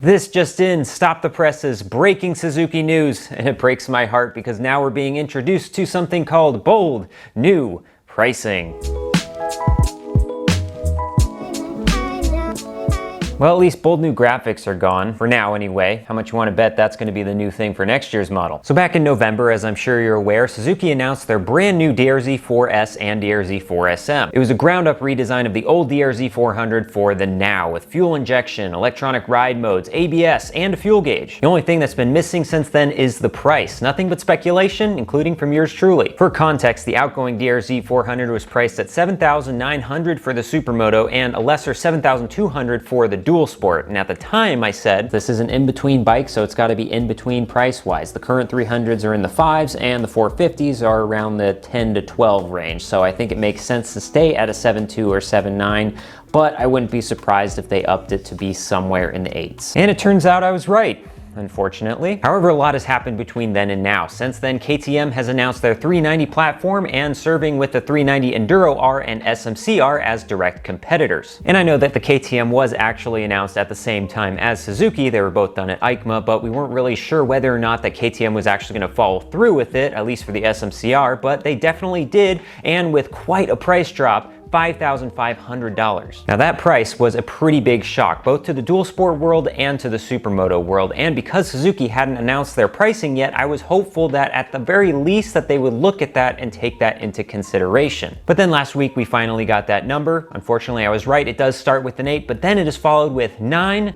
This just in, stop the presses, breaking Suzuki news, and it breaks my heart because now we're being introduced to something called bold, new pricing. Well, at least bold new graphics are gone, for now anyway. How much you want to bet that's going to be the new thing for next year's model? So back in November, as I'm sure you're aware, Suzuki announced their brand new DRZ4S and DRZ4SM. It was a ground-up redesign of the old DRZ400 for the now, with fuel injection, electronic ride modes, ABS, and a fuel gauge. The only thing that's been missing since then is the price. Nothing but speculation, including from yours truly. For context, the outgoing DRZ400 was priced at $7,900 for the Supermoto and a lesser $7,200 for the Dual Sport, and at the time I said this is an in-between bike, so it's got to be in between price-wise. The current 300s are in the 5s and the 450s are around the 10 to 12 range, so I think it makes sense to stay at a 7.2 or 7.9, but I wouldn't be surprised if they upped it to be somewhere in the 8s. And it turns out I was right, unfortunately. However, a lot has happened between then and now. Since then, KTM has announced their 390 platform and serving with the 390 Enduro R and SMC-R as direct competitors. And I know that the KTM was actually announced at the same time as Suzuki. They were both done at EICMA, but we weren't really sure whether or not that KTM was actually going to follow through with it, at least for the SMC-R, but they definitely did, and with quite a price drop. $5,500. Now that price was a pretty big shock, both to the dual sport world and to the Supermoto world, and because Suzuki hadn't announced their pricing yet, I was hopeful that at the very least that they would look at that and take that into consideration. But then last week we finally got that number. Unfortunately, I was right, it does start with an 8, but then it is followed with 9.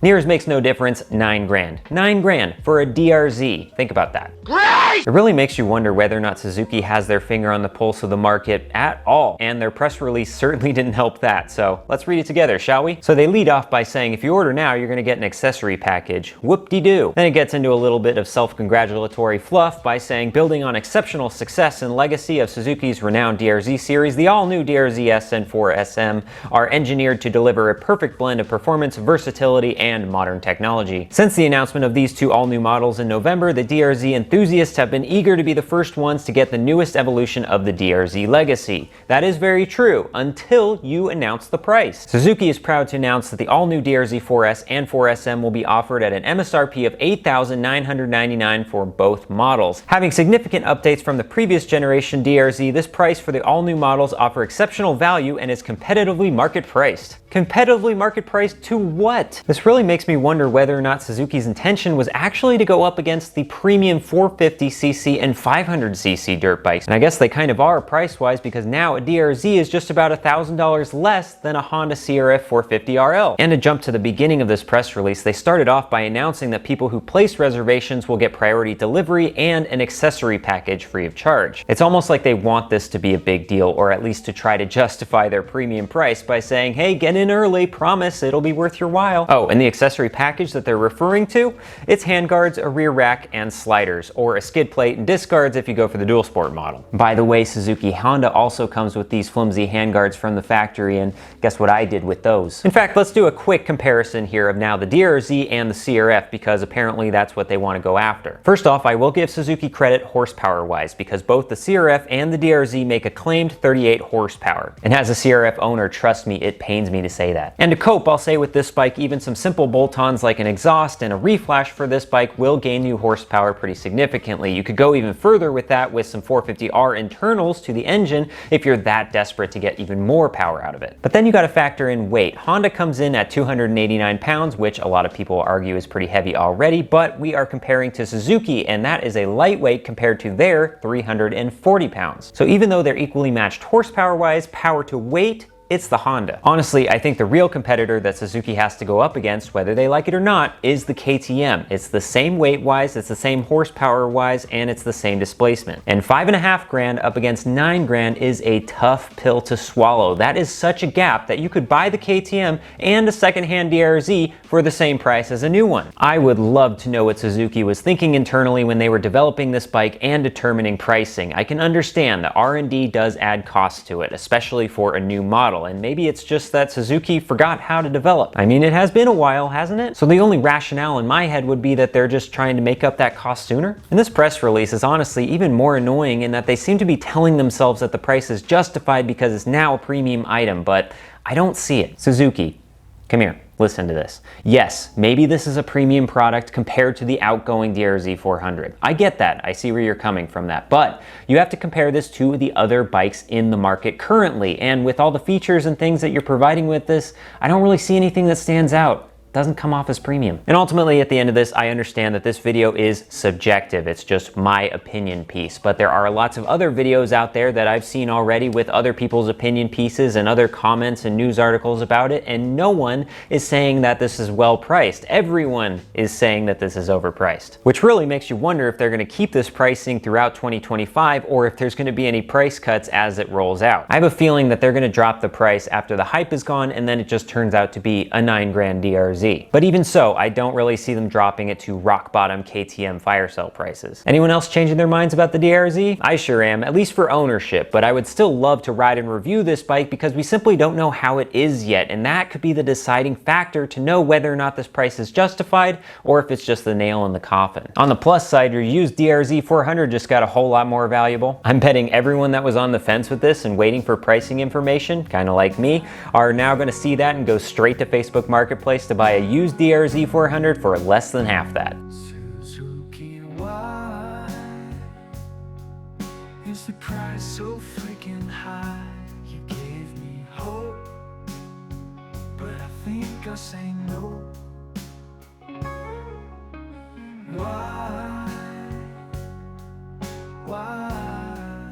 Near as makes no difference, $9,000. $9,000 for a DRZ. Think about that. Great! It really makes you wonder whether or not Suzuki has their finger on the pulse of the market at all. And their press release certainly didn't help that, so let's read it together, shall we? So they lead off by saying, if you order now, you're gonna get an accessory package. Whoop-de-doo. Then it gets into a little bit of self-congratulatory fluff by saying, building on exceptional success and legacy of Suzuki's renowned DRZ series, the all-new DRZ4S and DRZ4SM are engineered to deliver a perfect blend of performance, versatility, and modern technology. Since the announcement of these two all-new models in November, the DRZ enthusiasts have been eager to be the first ones to get the newest evolution of the DRZ legacy. That is very true, until you announce the price. Suzuki is proud to announce that the all-new DRZ4S and DRZ4SM will be offered at an MSRP of $8,999 for both models. Having significant updates from the previous generation DRZ, this price for the all-new models offer exceptional value and is competitively market priced. Competitively market priced to what? This really makes me wonder whether or not Suzuki's intention was actually to go up against the premium 450cc and 500cc dirt bikes. And I guess they kind of are price-wise, because now a DRZ is just about $1,000 less than a Honda CRF 450RL. And to jump to the beginning of this press release, they started off by announcing that people who place reservations will get priority delivery and an accessory package free of charge. It's almost like they want this to be a big deal, or at least to try to justify their premium price by saying, hey, get in early, promise it'll be worth your while. Oh, and the accessory package that they're referring to, it's handguards, a rear rack, and sliders, or a skid plate and disc guards if you go for the dual sport model. By the way, Suzuki Honda also comes with these flimsy handguards from the factory, and guess what I did with those? In fact, let's do a quick comparison here of now the DRZ and the CRF, because apparently that's what they want to go after. First off, I will give Suzuki credit horsepower-wise, because both the CRF and the DRZ make a claimed 38 horsepower. And as a CRF owner, trust me, it pains me to say that. And to cope, I'll say with this bike, even some simple bolt-ons like an exhaust and a reflash for this bike will gain you horsepower pretty significantly. You could go even further with that with some 450R internals to the engine if you're that desperate to get even more power out of it. But then you got to factor in weight. Honda comes in at 289 pounds, which a lot of people argue is pretty heavy already, but we are comparing to Suzuki, and that is a lightweight compared to their 340 pounds. So even though they're equally matched horsepower-wise, power to weight, it's the Honda. Honestly, I think the real competitor that Suzuki has to go up against, whether they like it or not, is the KTM. It's the same weight-wise, it's the same horsepower-wise, and it's the same displacement. And $5,500 up against $9,000 is a tough pill to swallow. That is such a gap that you could buy the KTM and a secondhand DRZ for the same price as a new one. I would love to know what Suzuki was thinking internally when they were developing this bike and determining pricing. I can understand that R&D does add costs to it, especially for a new model. And maybe it's just that Suzuki forgot how to develop. I mean, it has been a while, hasn't it? So the only rationale in my head would be that they're just trying to make up that cost sooner. And this press release is honestly even more annoying in that they seem to be telling themselves that the price is justified because it's now a premium item, but I don't see it. Suzuki, come here. Listen to this. Yes, maybe this is a premium product compared to the outgoing DRZ400. I get that. I see where you're coming from that. But you have to compare this to the other bikes in the market currently. And with all the features and things that you're providing with this, I don't really see anything that stands out. Doesn't come off as premium. And ultimately, at the end of this, I understand that this video is subjective. It's just my opinion piece. But there are lots of other videos out there that I've seen already with other people's opinion pieces and other comments and news articles about it, and no one is saying that this is well priced. Everyone is saying that this is overpriced, which really makes you wonder if they're going to keep this pricing throughout 2025 or if there's going to be any price cuts as it rolls out. I have a feeling that they're going to drop the price after the hype is gone and then it just turns out to be a $9,000 DRZ. But even so, I don't really see them dropping it to rock bottom KTM fire cell prices. Anyone else changing their minds about the DRZ? I sure am, at least for ownership, but I would still love to ride and review this bike because we simply don't know how it is yet, and that could be the deciding factor to know whether or not this price is justified or if it's just the nail in the coffin. On the plus side, your used DRZ400 just got a whole lot more valuable. I'm betting everyone that was on the fence with this and waiting for pricing information, kind of like me, are now going to see that and go straight to Facebook Marketplace to buy a used DRZ400 for less than half that. Suzuki, why is the price so freaking high? You gave me hope, but I think I'll say no. Why